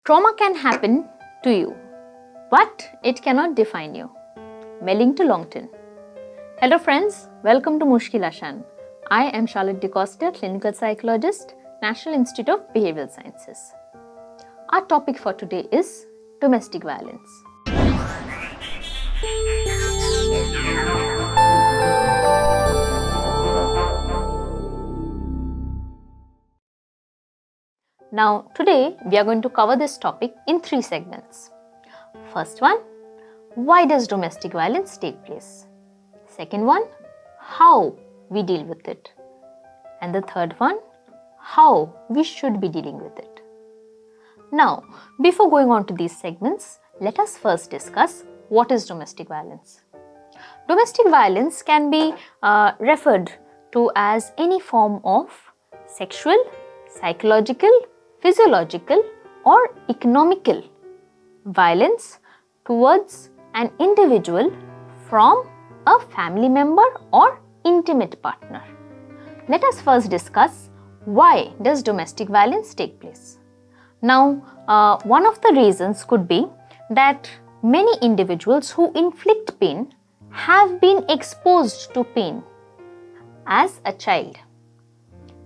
Trauma can happen to you, but it cannot define you. Mailing to Longton. Hello friends, welcome to Mushkil Ashan. I am Charlotte DeCosta, clinical psychologist, National Institute of Behavioural Sciences. Our topic for today is domestic violence. Now, today we are going to cover this topic in 3 segments. First one, why does domestic violence take place? Second one, how we deal with it. And the third one, how we should be dealing with it. Now, before going on to these segments, let us first discuss what is domestic violence. Domestic violence can be referred to as any form of sexual, psychological, physiological or economical violence towards an individual from a family member or intimate partner. Let us first discuss why does domestic violence take place. Now, one of the reasons could be that many individuals who inflict pain have been exposed to pain as a child.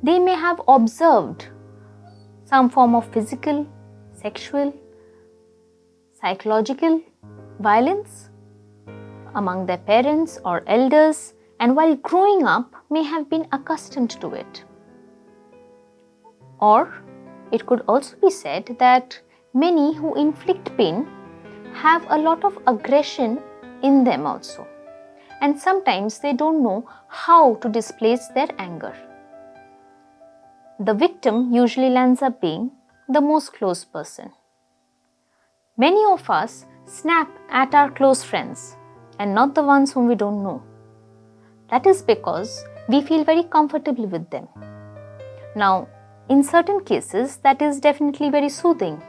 They may have observed some form of physical, sexual, psychological violence among their parents or elders, and while growing up may have been accustomed to it. Or it could also be said that many who inflict pain have a lot of aggression in them also, and sometimes they don't know how to displace their anger. The victim usually lands up being the most close person. Many of us snap at our close friends and not the ones whom we don't know. That is because we feel very comfortable with them. Now, in certain cases, that is definitely very soothing.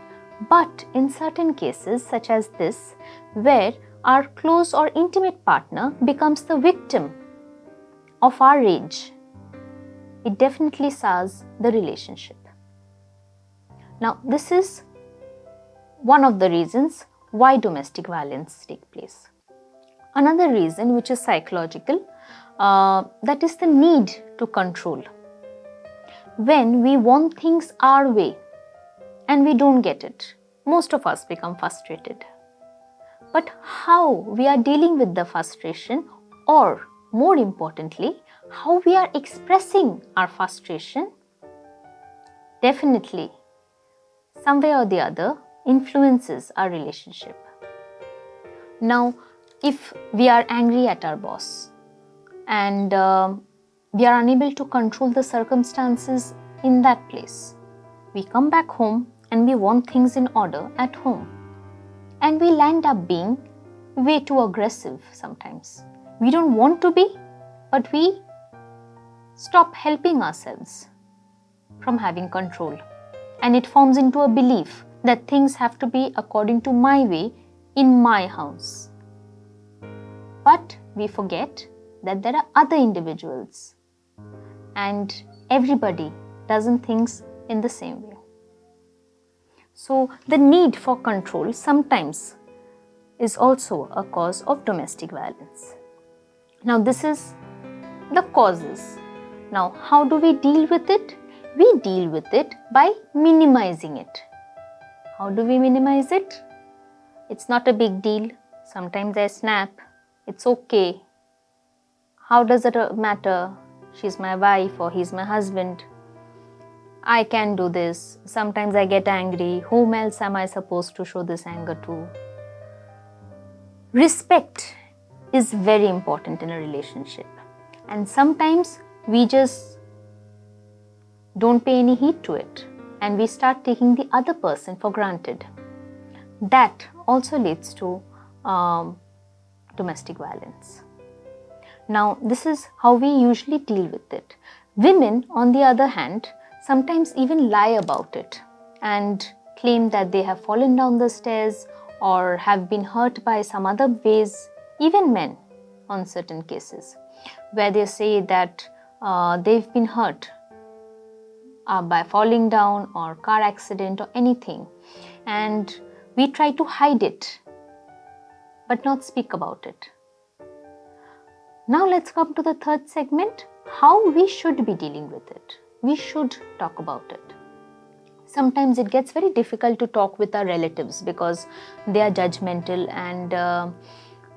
But in certain cases, such as this, where our close or intimate partner becomes the victim of our rage, it definitely sours the relationship. Now, this is one of the reasons why domestic violence takes place. Another reason, which is psychological, that is the need to control. When we want things our way and we don't get it, most of us become frustrated. But how we are dealing with the frustration, or more importantly, how we are expressing our frustration, definitely, some way or the other, influences our relationship. Now, if we are angry at our boss and we are unable to control the circumstances in that place, we come back home and we want things in order at home. And we land up being way too aggressive sometimes. We don't want to be, but we stop helping ourselves from having control. And it forms into a belief that things have to be according to my way in my house. But we forget that there are other individuals and everybody doesn't think in the same way. So the need for control sometimes is also a cause of domestic violence. Now, this is the causes. Now, how do we deal with it? We deal with it by minimizing it. How do we minimize it? It's not a big deal. Sometimes I snap. It's okay. How does it matter? She's my wife or he's my husband. I can do this. Sometimes I get angry. Whom else am I supposed to show this anger to? Respect is very important in a relationship. And sometimes we just don't pay any heed to it and we start taking the other person for granted. That also leads to domestic violence. Now, this is how we usually deal with it. Women, on the other hand, sometimes even lie about it and claim that they have fallen down the stairs or have been hurt by some other ways. Even men, on certain cases, where they say that they've been hurt by falling down or car accident or anything. and we try to hide it but not speak about it. Now let's come to the third segment, how we should be dealing with it. We should talk about it. Sometimes it gets very difficult to talk with our relatives because they are judgmental and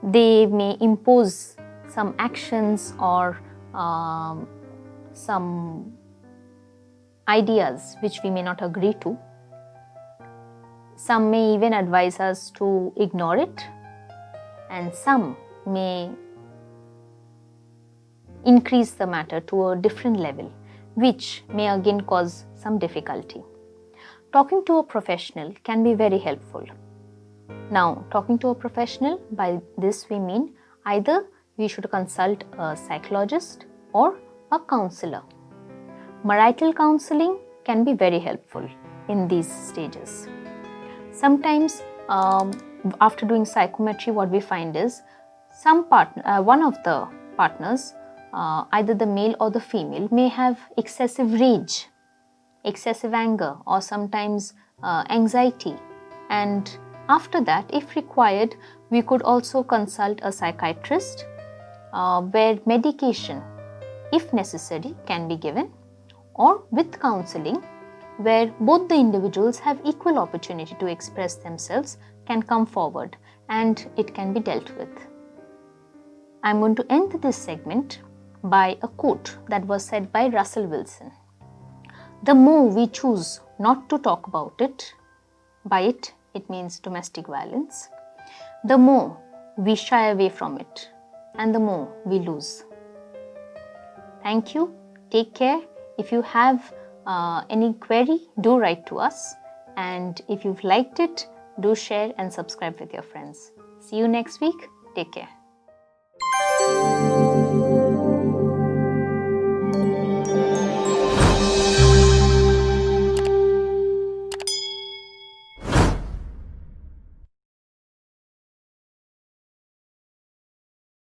they may impose some actions or some ideas which we may not agree to. Some may even advise us to ignore it, and some may increase the matter to a different level, which may again cause some difficulty. Talking to a professional can be very helpful. Now, talking to a professional, by this we mean either we should consult a psychologist or a counselor. Marital counseling can be very helpful in these stages. Sometimes after doing psychometry, what we find is one of the partners, either the male or the female, may have excessive rage, excessive anger, or sometimes anxiety. And after that, if required, we could also consult a psychiatrist where medication, if necessary, can be given, or with counseling where both the individuals have equal opportunity to express themselves, can come forward and it can be dealt with. I'm going to end this segment by a quote that was said by Russell Wilson. The more we choose not to talk about it, by it means domestic violence, the more we shy away from it and the more we lose. Thank you. Take care. If you have any query, do write to us, and if you've liked it, do share and subscribe with your friends. See you next week. Take care.